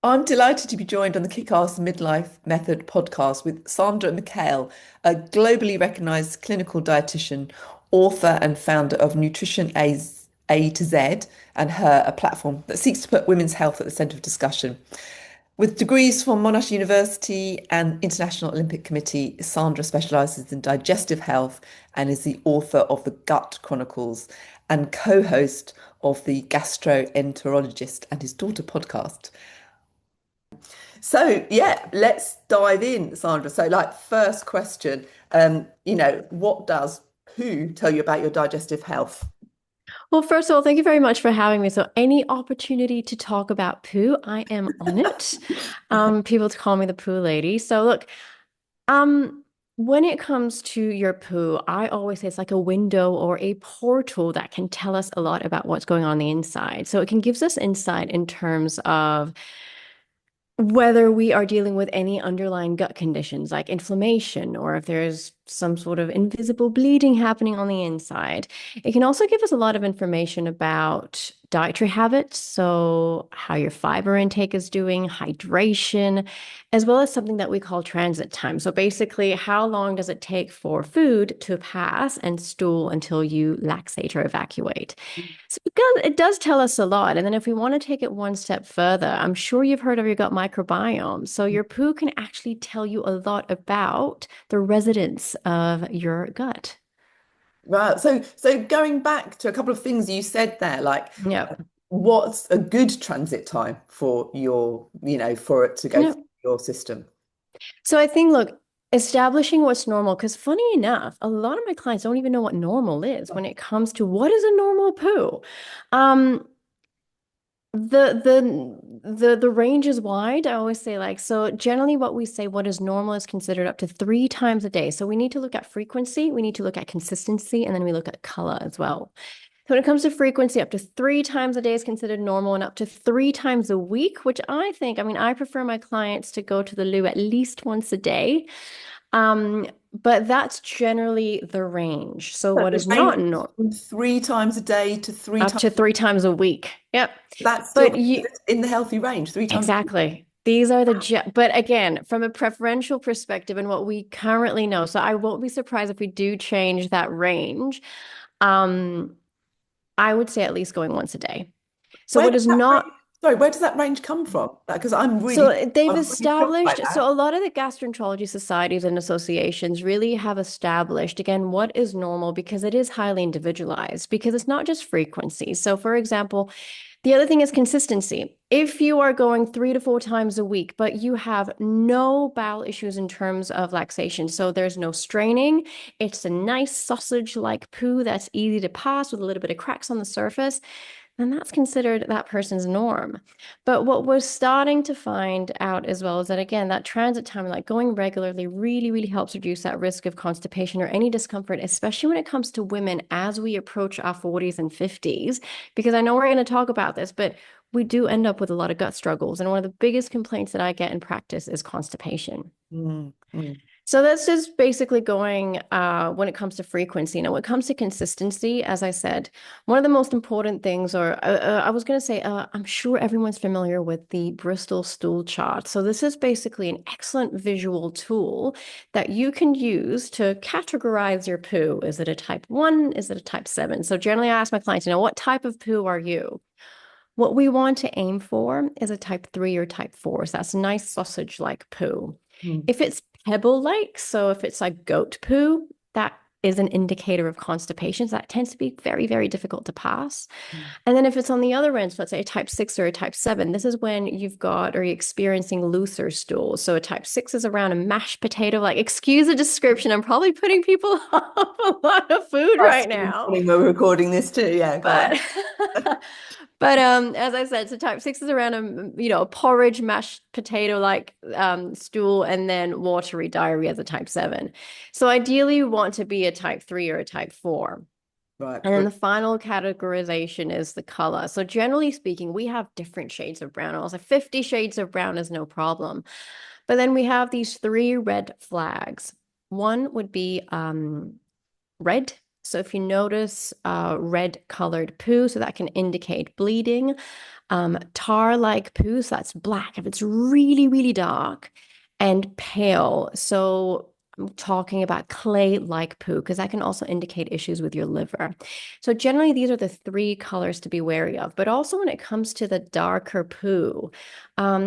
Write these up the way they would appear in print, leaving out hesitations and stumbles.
I'm delighted to be joined on the Kickass Midlife Method podcast with Sandra Mikhail, a globally recognized clinical dietitian, author, and founder of Nutrition A to Z, and her a platform that seeks to put women's health at the centre of discussion. With degrees from Monash University and International Olympic Committee, Sandra specialises in digestive health and is the author of the Gut Chronicles and co-host of the Gastroenterologist and His Daughter podcast. So yeah, let's dive in, Sandra. So like first question, what does poo tell you about your digestive health? Well, first of all, thank you very much for having me. So, any opportunity to talk about poo, I am on it. People call me the poo lady. So, look, um, when it comes to your poo, I always say it's like a window or a portal that can tell us a lot about what's going on the inside. So, it can gives us insight in terms of whether we are dealing with any underlying gut conditions like inflammation or if there's some sort of invisible bleeding happening on the inside. It can also give us a lot of information about dietary habits, so how your fiber intake is doing, hydration, as well as something that we call transit time. So basically, how long does it take for food to pass and stool until you laxate or evacuate? So it does tell us a lot. And then if we want to take it one step further, I'm sure you've heard of your gut microbiome. So your poo can actually tell you a lot about the residents of your gut. Right. So going back to a couple of things you said there, like Yeah. what's a good transit time for for it to go Yeah. through your system? So I think, look, establishing what's normal, because funny enough, a lot of my clients don't even know what normal is when it comes to what is a normal poo. Um, the range is wide. I always say like so generally what we say what is normal is considered up to 3 times a day. So we need to look at frequency, we need to look at consistency, and then we look at color as well. So when it comes to frequency, up to 3 times a day is considered normal, and up to 3 times a week, which I prefer my clients to go to the loo at least once a day. But that's generally the range. So So what the is range not normal? from 3 times a day to three Up times, to 3 times a week. Yep. that's still But you in the healthy range, 3 times. Exactly. These are but again, from a preferential perspective and what we currently know, so I won't be surprised if we do change that range. Um, I would say at least going once a day. So Where what does is that range, not sorry, where does that range come from? Because so they've I'm really shocked by established, that. so a lot of the gastroenterology societies and associations really have established, again, what is normal because it is highly individualized, because it's not just frequency. So, for example, the other thing is consistency. If you are going 3 to 4 times a week, but you have no bowel issues in terms of laxation, so there's no straining, it's a nice sausage-like poo that's easy to pass with a little bit of cracks on the surface, then that's considered that person's norm. But what we're starting to find out as well is that, again, that transit time, like going regularly, really, really helps reduce that risk of constipation or any discomfort, especially when it comes to women as we approach our 40s and 50s. Because I know we're going to talk about this, but we do end up with a lot of gut struggles. And one of the biggest complaints that I get in practice is constipation. Mm, mm. So that's just basically going when it comes to frequency. Now, when it comes to consistency, as I said, one of the most important things, or I was going to say, I'm sure everyone's familiar with the Bristol stool chart. So this is basically an excellent visual tool that you can use to categorize your poo. Is it a type 1? Is it a type 7? So generally, I ask my clients, what type of poo are you? What we want to aim for is a type 3 or type 4. So that's a nice sausage-like poo. Mm. If it's pebble-like, so if it's like goat poo, that is an indicator of constipation. So that tends to be very, very difficult to pass. Mm. And then if it's on the other end, so let's say a type 6 or a type 7, this is when you've got or you're experiencing looser stools. So a type 6 is around a mashed potato, like excuse the description. I'm probably putting people off a lot of food That's right the now. morning we're recording this too. Yeah, go on. But but as I said, so type 6 is around a porridge mashed potato like stool, and then watery diarrhea as a type 7. So ideally you want to be a type 3 or a type 4. Right. And then the final categorization is the color. So generally speaking, we have different shades of brown. Also, 50 shades of brown is no problem. But then we have these three red flags. One would be red. So if you notice red colored poo, so that can indicate bleeding. Tar-like poo, so that's black. If it's really, really dark and pale, so I'm talking about clay-like poo because that can also indicate issues with your liver. So generally, these are the three colors to be wary of. But also when it comes to the darker poo,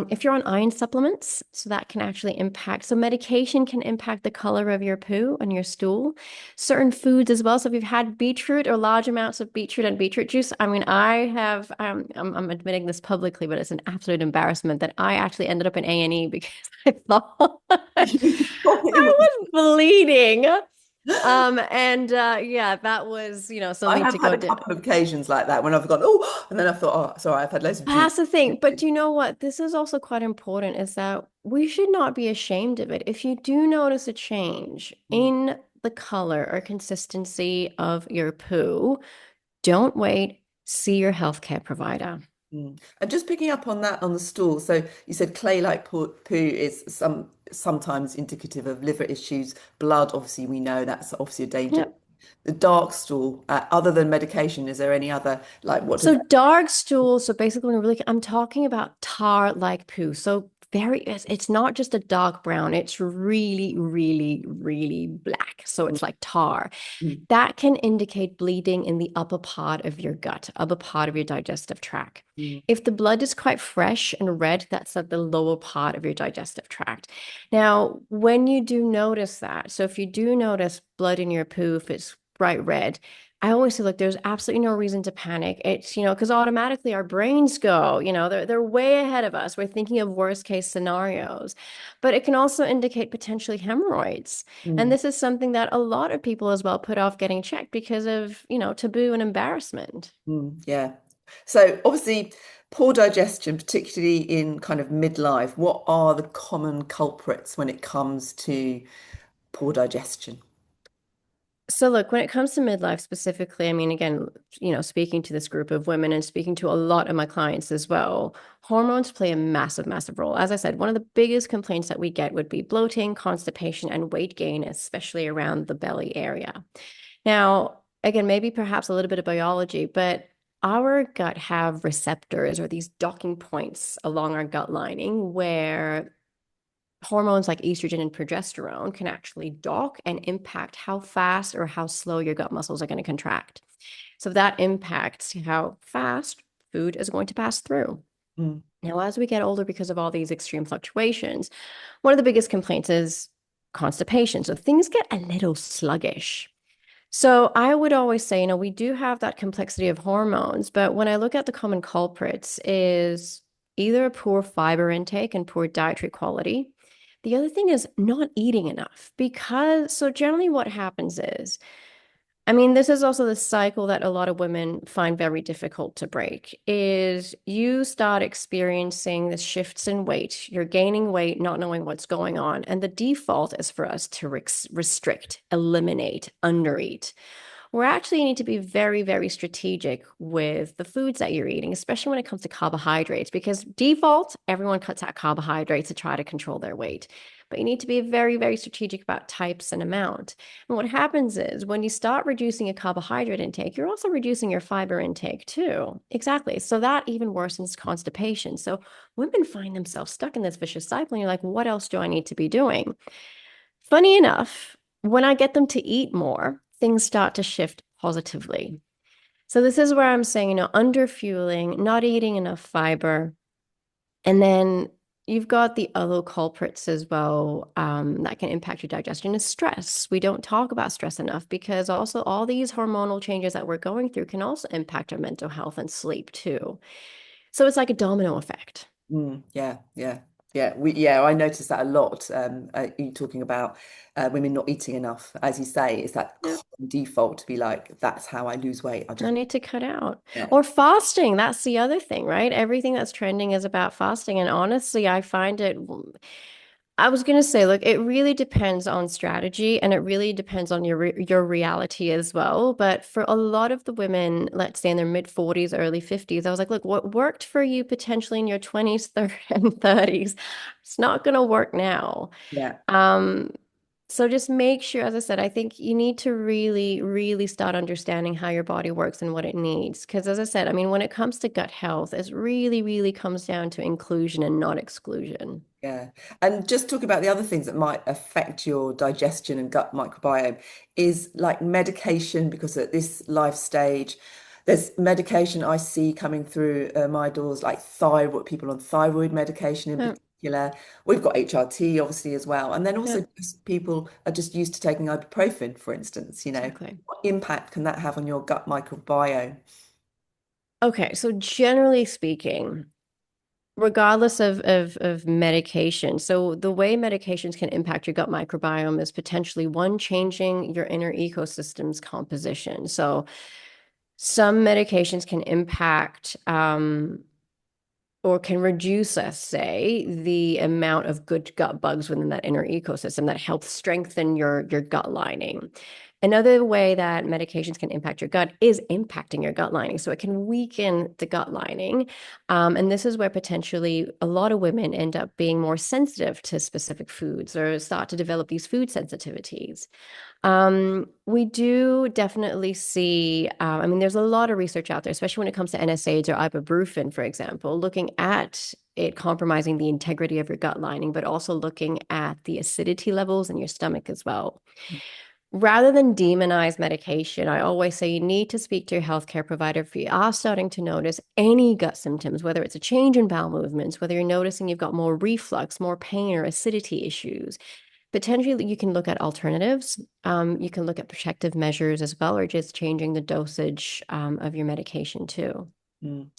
if you're on iron supplements, so that can actually impact. So medication can impact the color of your poo and your stool. Certain foods as well. So if you've had beetroot or large amounts of beetroot and beetroot juice, I mean, I have. I'm admitting this publicly, but it's an absolute embarrassment that I actually ended up in A&E because I thought I was bleeding. Yeah, that was, I something have to had go a down. couple of occasions like that when I've gone, oh, and then I thought, oh, sorry, I've had loads of juice. That's the thing. But you know what? This is also quite important is that we should not be ashamed of it. If you do notice a change Mm, in the color or consistency of your poo, don't wait. See your healthcare provider. mm. And just picking up on that on the stool. So you said clay-like poo is sometimes indicative of liver issues. Blood, obviously, we know that's obviously a danger. Yep. The dark stool, other than medication, is there any other like what does So that? dark stool, so basically really I'm talking about tar-like poo. So it's not just a dark brown, it's really, really, really black. So Mm, it's like tar. mm, That can indicate bleeding in the upper part of your gut, upper part of your digestive tract. mm, If the blood is quite fresh and red, that's at the lower part of your digestive tract. Now, when you do notice that, so if you do notice blood in your poo, if it's bright red, I always say, look, there's absolutely no reason to panic. It's, because automatically our brains go, they're way ahead of us. We're thinking of worst case scenarios, but it can also indicate potentially hemorrhoids. And mm, this is something that a lot of people as well put off getting checked because of, taboo and embarrassment. yeah. So obviously, poor digestion, particularly in kind of midlife, what are the common culprits when it comes to poor digestion? So look, when it comes to midlife specifically, I mean, again, speaking to this group of women and speaking to a lot of my clients as well, hormones play a massive, massive role. As I said, one of the biggest complaints that we get would be bloating, constipation, and weight gain, especially around the belly area. Now, again, maybe perhaps a little bit of biology, but our gut have receptors or these docking points along our gut lining where hormones like estrogen and progesterone can actually dock and impact how fast or how slow your gut muscles are going to contract. So that impacts how fast food is going to pass through. Mm, Now, as we get older, because of all these extreme fluctuations, one of the biggest complaints is constipation. So things get a little sluggish. So I would always say, we do have that complexity of hormones, but when I look at the common culprits is either a poor fiber intake and poor dietary quality. The other thing is not eating enough because so generally what happens is I mean, this is also the cycle that a lot of women find very difficult to break is you start experiencing the shifts in weight. You're gaining weight, not knowing what's going on. And the default is for us to restrict, eliminate, undereat. We actually need to be very, very strategic with the foods that you're eating, especially when it comes to carbohydrates, because default, everyone cuts out carbohydrates to try to control their weight. But you need to be very, very strategic about types and amount. And what happens is when you start reducing your carbohydrate intake, you're also reducing your fiber intake too. Exactly. So that even worsens constipation. So women find themselves stuck in this vicious cycle. And you're like, what else do I need to be doing? Funny enough, when I get them to eat more, things start to shift positively. So this is where I'm saying, under fueling, not eating enough fiber, and then you've got the other culprits as well that can impact your digestion is stress. We don't talk about stress enough because also all these hormonal changes that we're going through can also impact our mental health and sleep too. So it's like a domino effect. yeah, yeah, yeah. I noticed that a lot. You talking about women not eating enough, as you say, it's that Yeah. common default to be like, that's how I lose weight. I I just need to cut out. yeah. Or fasting. That's the other thing, right? Everything that's trending is about fasting. And honestly, I find it, I was going to say, look, it really depends on strategy and it really depends on your reality as well. But for a lot of the women, let's say in their mid 40s, early 50s, I was like, look, what worked for you potentially in your 20s, and 30s, it's not going to work now. Yeah. Um, So just make sure, as I said, I think you need to really, really start understanding how your body works and what it needs. Because as I said, I mean, when it comes to gut health, it really, really comes down to inclusion and not exclusion. Yeah. And just talk about the other things that might affect your digestion and gut microbiome is like medication, because at this life stage, there's medication I see coming through my doors, like thyroid, people on thyroid medication in Yeah, particular. We've got HRT obviously as well. And then yeah, also just people are just used to taking ibuprofen, for instance, exactly. what impact can that have on your gut microbiome? Okay, so generally speaking, regardless of medication, so the way medications can impact your gut microbiome is potentially one, changing your inner ecosystem's composition. So some medications can impact or can reduce, let's say, the amount of good gut bugs within that inner ecosystem that help strengthen your gut lining. Another way that medications can impact your gut is impacting your gut lining. So it can weaken the gut lining. And this is where potentially a lot of women end up being more sensitive to specific foods or start to develop these food sensitivities. We do definitely see, I mean, there's a lot of research out there, especially when it comes to NSAIDs or ibuprofen, for example, looking at it compromising the integrity of your gut lining, but also looking at the acidity levels in your stomach as well. Rather than demonize medication, I always say you need to speak to your healthcare provider if you are starting to notice any gut symptoms, whether it's a change in bowel movements, whether you're noticing you've got more reflux, more pain, or acidity issues. Potentially, you can look at alternatives. You can look at protective measures as well, or just changing the dosage of your medication too. Mm.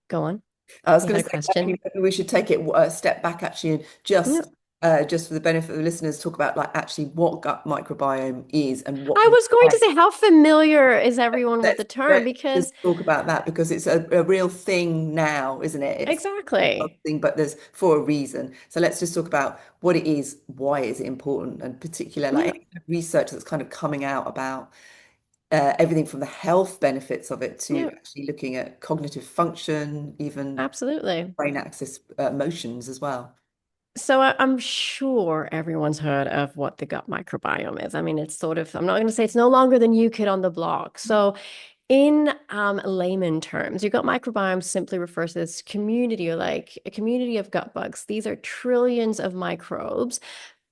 Go on. I was You going had to a say, maybe question? we should take it a step back actually, and Yeah. just for the benefit of the listeners, talk about like actually what gut microbiome is and what I was going why. to say, how familiar is everyone with Let's the term? let's just Because talk about that because it's a real thing now, isn't it? It's a exactly. thing, but there's for a reason. So let's just talk about what it is, why is it important, and particular like Yeah, any research that's kind of coming out about everything from the health benefits of it to yeah, actually looking at cognitive function, even absolutely. brain axis motions as well. So I'm sure everyone's heard of what the gut microbiome is. I mean, it's sort of, I'm not going to say it's no longer the new kid on the block. So in layman terms, your gut microbiome simply refers to this community or like a community of gut bugs. These are trillions of microbes,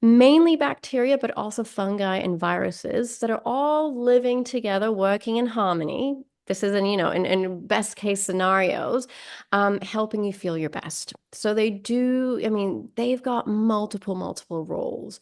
mainly bacteria, but also fungi and viruses that are all living together, working in harmony. This is in best case scenarios, helping you feel your best. So they do, I mean, they've got multiple roles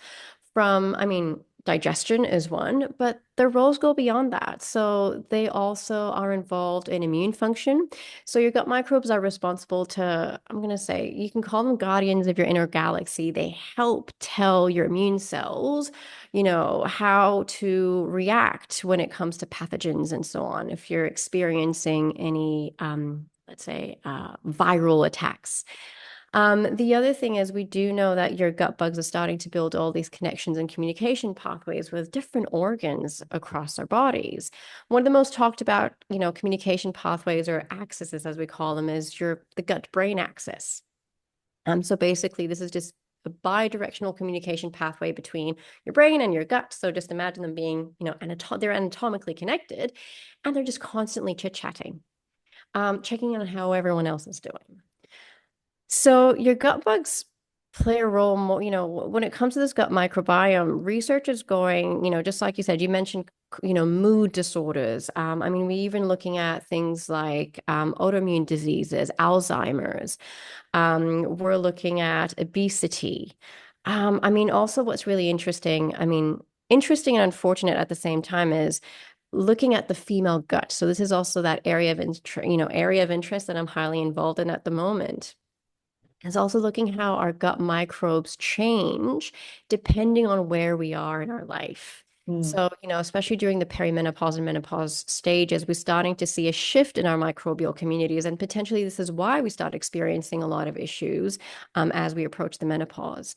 from, I mean, digestion is one, but their roles go beyond that. So they also are involved in immune function. So your gut microbes are responsible to, I'm going to say, you can call them guardians of your inner galaxy. They help tell your immune cells, how to react when it comes to pathogens and so on. If you're experiencing any, let's say, viral attacks. The other thing is we do know that your gut bugs are starting to build all these connections and communication pathways with different organs across our bodies. One of the most talked about, communication pathways or axes, as we call them, is the gut-brain axis. So basically, this is just a bi-directional communication pathway between your brain and your gut. So just imagine them being, they're anatomically connected, and they're just constantly chit-chatting, checking on how everyone else is doing. So your gut bugs play a role more, when it comes to this gut microbiome, research is going, just like you said, you mentioned, mood disorders. I mean, we even looking at things like autoimmune diseases, Alzheimer's. We're looking at obesity. I mean, also what's really interesting, I mean, interesting and unfortunate at the same time is looking at the female gut. So this is also that area of interest that I'm highly involved in at the moment. Is also looking how our gut microbes change depending on where we are in our life. Mm. So, especially during the perimenopause and menopause stages, we're starting to see a shift in our microbial communities. And potentially, this is why we start experiencing a lot of issues as we approach the menopause.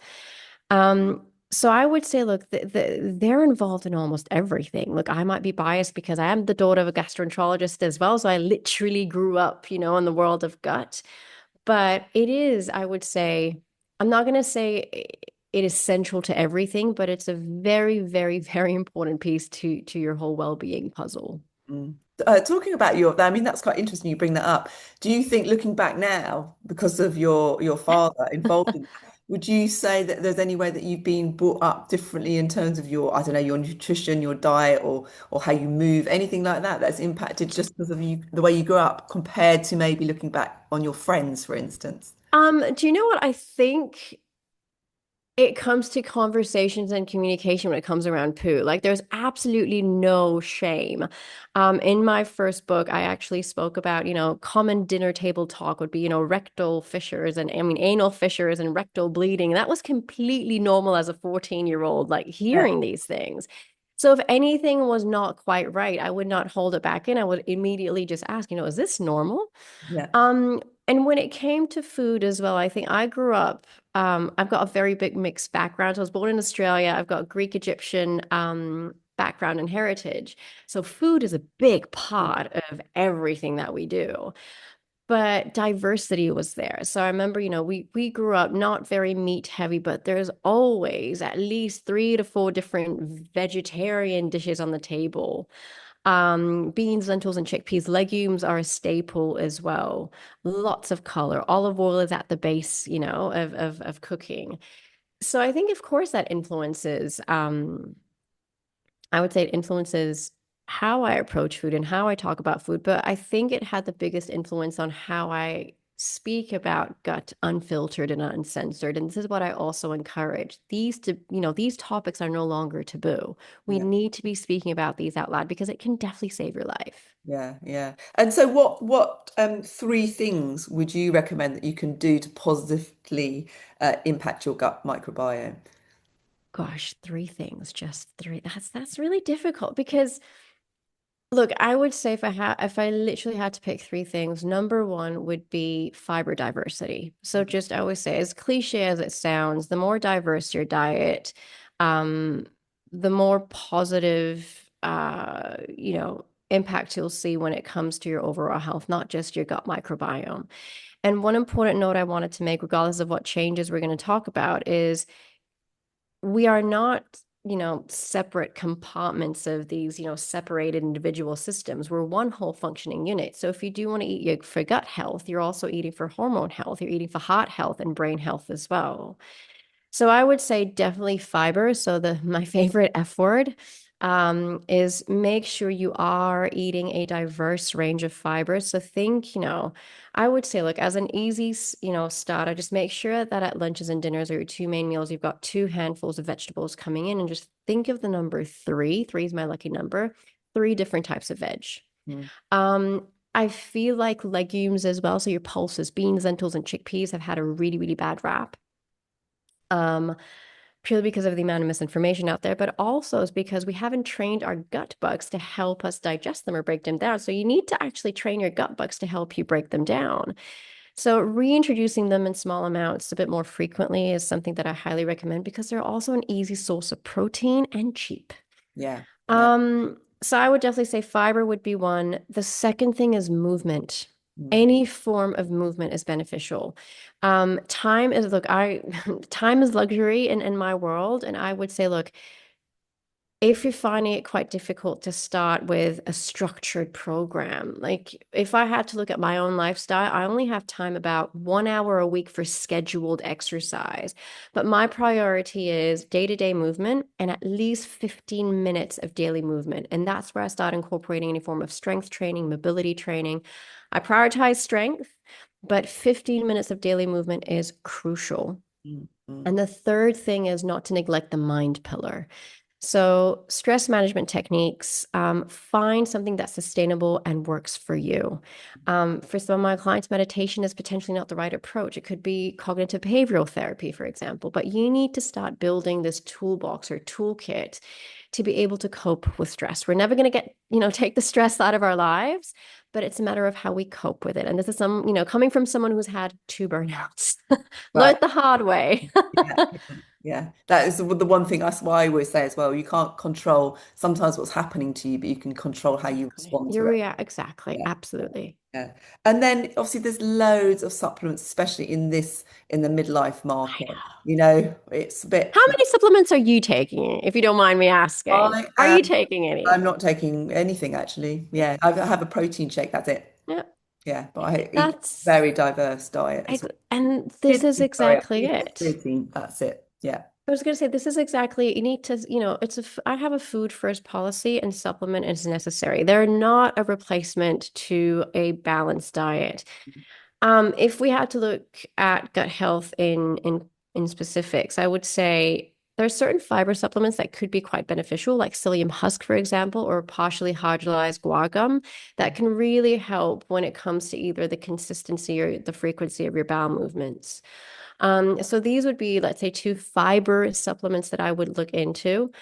So I would say, look, they're involved in almost everything. Look, I might be biased because I am the daughter of a gastroenterologist as well. So I literally grew up, in the world of gut. But it is, I would say, I'm not going to say it is central to everything, but it's a very, very, very important piece to your whole well-being puzzle. Mm. Talking about I mean, that's quite interesting you bring that up. Do you think, looking back now, because of your father involved in that, would you say that there's any way that you've been brought up differently in terms of your, I don't know, your nutrition, your diet, or how you move, anything like that that's impacted just because of you, the way you grew up, compared to maybe looking back on your friends, for instance? Do you know what I think? It comes to conversations and communication when it comes around poo. Like there's absolutely no shame. In my first book, I actually spoke about, common dinner table talk would be, rectal fissures and I mean anal fissures and rectal bleeding. That was completely normal as a 14-year-old, like Yeah, hearing these things. So if anything was not quite right, I would not hold it back in. I would immediately just ask, is this normal? yeah. And when it came to food as well, I think I grew up, I've got a very big mixed background. So I was born in Australia. I've got Greek, Egyptian, background and heritage. So food is a big Mm. part of everything that we do. But diversity was there. So I remember, we grew up not very meat heavy, but there's always at least 3 to 4 different vegetarian dishes on the table. Beans, lentils, and chickpeas. Legumes are a staple as well. Lots of color. Olive oil is at the base, of cooking. So I think, of course, that influences, I would say it influences how I approach food and how I talk about food. But I think it had the biggest influence on how I speak about gut unfiltered and uncensored. And this is what I also encourage. These topics are no longer taboo. We Yeah. need to be speaking about these out loud because it can definitely save your life. Yeah, yeah. And so what three things would you recommend that you can do to positively impact your gut microbiome? Gosh, three things, just three. That's really difficult because look, I would say if I literally had to pick three things, number one would be fiber diversity. So just I always say, as cliche as it sounds, the more diverse your diet, um, the more positive impact you'll see when it comes to your overall health, not just your gut microbiome. And one important note I wanted to make, regardless of what changes we're going to talk about, is we are not, separate compartments of these, separated individual systems. We're one whole functioning unit. So if you do want to eat for gut health, you're also eating for hormone health, you're eating for heart health and brain health as well. So I would say definitely fiber. So my favorite F word is make sure you are eating a diverse range of fibers. So think, I would say, look, as an easy, starter, just make sure that at lunches and dinners or your two main meals, you've got two handfuls of vegetables coming in and just think of the number three. Three is my lucky number. Three different types of veg. Mm. Um, I feel like legumes as well. So your pulses, beans, lentils, and chickpeas have had a really, really bad rap. Um, Purely because of the amount of misinformation out there, but also is because we haven't trained our gut bugs to help us digest them or break them down. So you need to actually train your gut bugs to help you break them down. So reintroducing them in small amounts a bit more frequently is something that I highly recommend because they're also an easy source of protein and cheap. Yeah, yeah. So I would definitely say fiber would be one. The second thing is movement. Mm. Any form of movement is beneficial. Time is, look, time is luxury in my world. And I would say, look, if you're finding it quite difficult to start with a structured program, like if I had to look at my own lifestyle, I only have time about 1 hour a week for scheduled exercise. But my priority is day-to-day movement and at least 15 minutes of daily movement. And that's where I start incorporating any form of strength training, mobility training. I prioritize strength, but 15 minutes of daily movement is crucial. Mm. Mm. And the third thing is not to neglect the mind pillar. So, stress management techniques, find something that's sustainable and works for you. For some of my clients, meditation is potentially not the right approach. It could be cognitive behavioral therapy, for example, but you need to start building this toolbox or toolkit to be able to cope with stress. We're never going to take the stress out of our lives, but it's a matter of how we cope with it. And this is coming from someone who's had two burnouts, Right. learned the hard way. Yeah. Yeah, that is the one thing. That's why I always say as well. You can't control sometimes what's happening to you, but you can control how you Exactly. respond to it. Exactly. Yeah, Absolutely. yeah. And then obviously there's loads of supplements, especially in the midlife I market. know. It's a bit. How many supplements are you taking, if you don't mind me asking? I Are you am. taking any? I'm not taking anything actually. Yeah, I have a protein shake. That's it. Yeah, Yeah, but I eat that's very diverse diet as well. and this is Creatine, sorry, I exactly eat just it. creatine. That's it. Yeah. I was going to say this is exactly you need to, I have a food first policy and supplement is necessary. They're not a replacement to a balanced diet. If we had to look at gut health in specifics, I would say there are certain fiber supplements that could be quite beneficial, like psyllium husk, for example, or partially hydrolyzed guar gum, that can really help when it comes to either the consistency or the frequency of your bowel movements. So these would be, let's say, two fiber supplements that I would look into.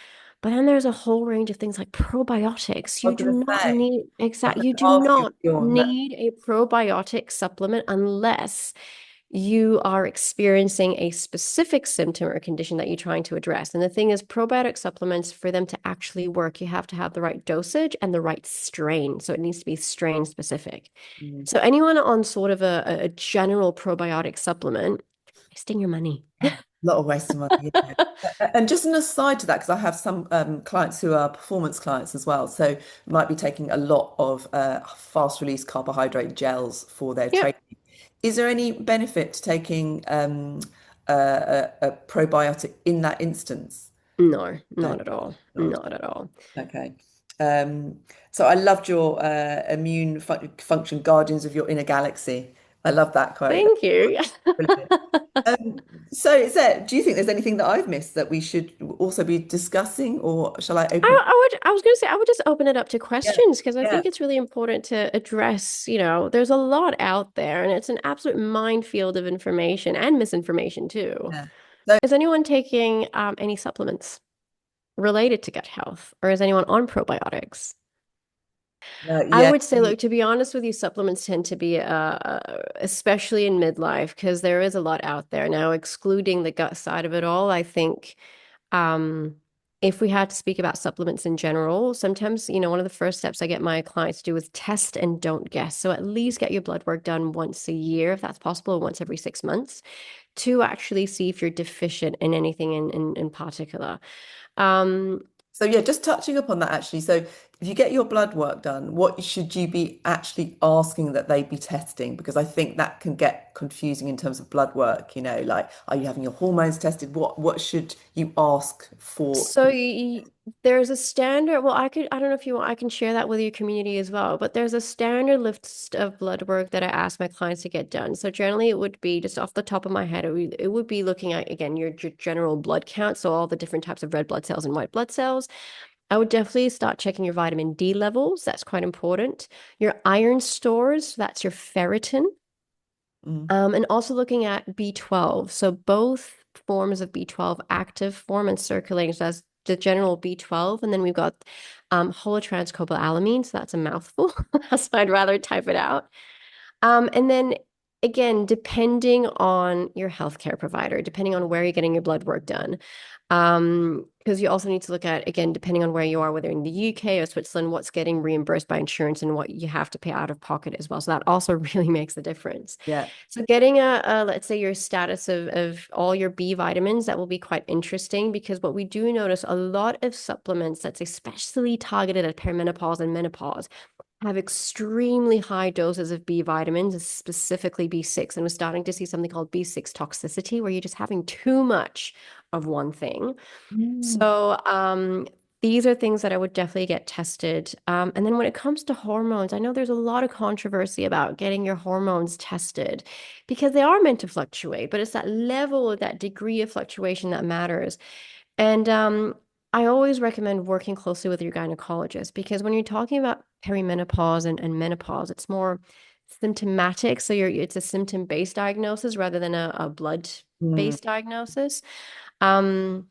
But then there's a whole range of things like probiotics. I was going to say, I was going You to do ask you not on that. need a probiotic supplement unless you are experiencing a specific symptom or condition that you're trying to address. And the thing is, probiotic supplements, for them to actually work, you have to have the right dosage and the right strain. So it needs to be strain specific. Mm. So anyone on sort of a general probiotic supplement, wasting your money. A lot of waste of money. Yeah. And just an aside to that, because I have some clients who are performance clients as well, so might be taking a lot of fast release carbohydrate gels for their Yeah. training. Is there any benefit to taking a probiotic in that instance? No, No, not at all. not Not at all. okay. So I loved your immune function guardians of your inner galaxy. I love that quote. Thank you. Brilliant. So do you think there's anything that I've missed that we should also be discussing, or shall I open it? I was going to say, I would just open it up to Yeah, questions because I yeah, think it's really important to address, there's a lot out there and it's an absolute minefield of information and misinformation too. yeah. So Is anyone taking any supplements related to gut health or is anyone on probiotics? I yeah, would say, look, to be honest with you, supplements tend to be, especially in midlife, because there is a lot out there. Now, excluding the gut side of it all, I think um, if we had to speak about supplements in general, sometimes, one of the first steps I get my clients to do is test and don't guess. So at least get your blood work done once a year, if that's possible, or once every 6 months, to actually see if you're deficient in anything in particular. Um, so yeah, just touching upon that actually. So if you get your blood work done, what should you be actually asking that they be testing? Because I think that can get confusing in terms of blood work, like are you having your hormones tested? What should you ask for? So there's a standard, well, I don't know if you want, I can share that with your community as well, but there's a standard list of blood work that I ask my clients to get done. So generally it would be just off the top of my head, it would be looking at, again, your general blood count. So all the different types of red blood cells and white blood cells. I would definitely start checking your vitamin D levels. That's quite important. Your iron stores, that's your ferritin. Mm, And also looking at B12. So both forms of B12, active form and circulating. So that's the general B12. And then we've got holotranscobalamin. So that's a mouthful. So I'd rather type it out. And then again, depending on your healthcare provider, depending on where you're getting your blood work done, because you also need to look at, again, depending on where you are, whether in the UK or Switzerland, what's getting reimbursed by insurance and what you have to pay out of pocket as well. So that also really makes a difference. yeah. So getting let's say your status of all your B vitamins, that will be quite interesting because what we do notice a lot of supplements that's especially targeted at perimenopause and menopause have extremely high doses of B vitamins, specifically B6. And we're starting to see something called B6 toxicity, where you're just having too much of one thing. Mm, So, these are things that I would definitely get tested. And then when it comes to hormones, I know there's a lot of controversy about getting your hormones tested because they are meant to fluctuate, but it's that level, that degree of fluctuation that matters. And I always recommend working closely with your gynecologist because when you're talking about perimenopause and menopause, it's more symptomatic. So it's a symptom-based diagnosis rather than a mm. blood-based diagnosis. Um,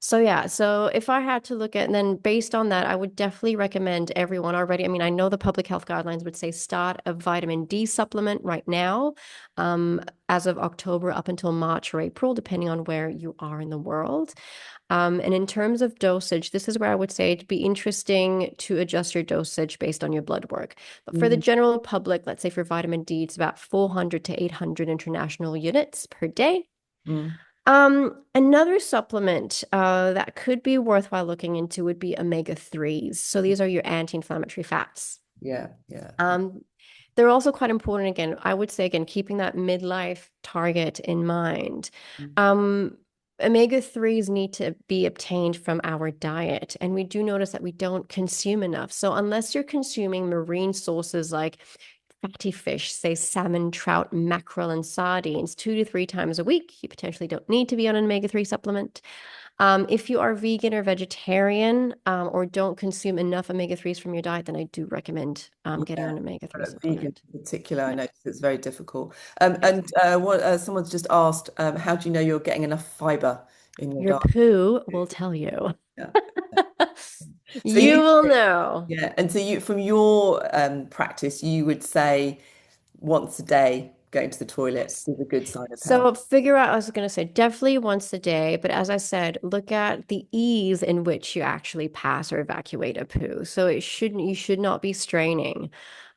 So yeah, so if I had to look at, and then based on that, I would definitely recommend everyone already. I mean, I know the public health guidelines would say start a vitamin D supplement right now, um, as of October up until March or April, depending on where you are in the world. And in terms of dosage, this is where I would say it'd be interesting to adjust your dosage based on your blood work. But for the Mm, general public, let's say for vitamin D, it's about 400 to 800 international units per day. mm. Another supplement that could be worthwhile looking into would be omega-3s. So these are your anti-inflammatory fats. Yeah, yeah. Um, they're also quite important again. I would say again, keeping that midlife target in mind. Mm. Um, omega-3s need to be obtained from our diet, and we do notice that we don't consume enough. So unless you're consuming marine sources like fatty fish, say salmon, trout, mackerel, and sardines 2 to 3 times a week, you potentially don't need to be on an omega-3 supplement. If you are vegan or vegetarian, or don't consume enough omega-3s from your diet, then I do recommend getting Yeah. on an omega-3 Vegan supplement. in particular, I Yeah. notice it's very difficult. Yeah. And what someone's just asked, how do you know you're getting enough fiber in your Your diet? poo will tell you. Yeah. So You you, will know. yeah, and so you, from your practice, you would say once a day going to the toilet Yes. is a good sign of health. So figure out, I was going to say definitely once a day, but as I said, look at the ease in which you actually pass or evacuate a poo. So you should not be straining.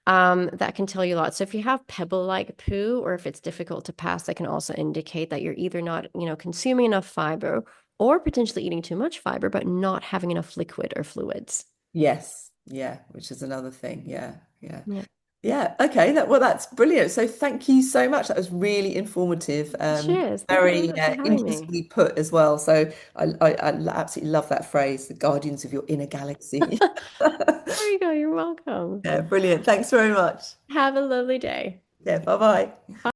That can tell you a lot. So if you have pebble-like poo, or if it's difficult to pass, that can also indicate that you're either not, consuming enough fiber or potentially eating too much fiber, but not having enough liquid or fluids. Yes, yeah, which is another thing. Yeah, yeah. Yeah. Yeah, okay. Well, that's brilliant. So thank you so much. That was really informative, Cheers. Thank you very very much for having me. interestingly put as well. So I absolutely love that phrase, the guardians of your inner galaxy. There you go. You're welcome. Yeah, brilliant. Thanks very much. Have a lovely day. Yeah, bye bye.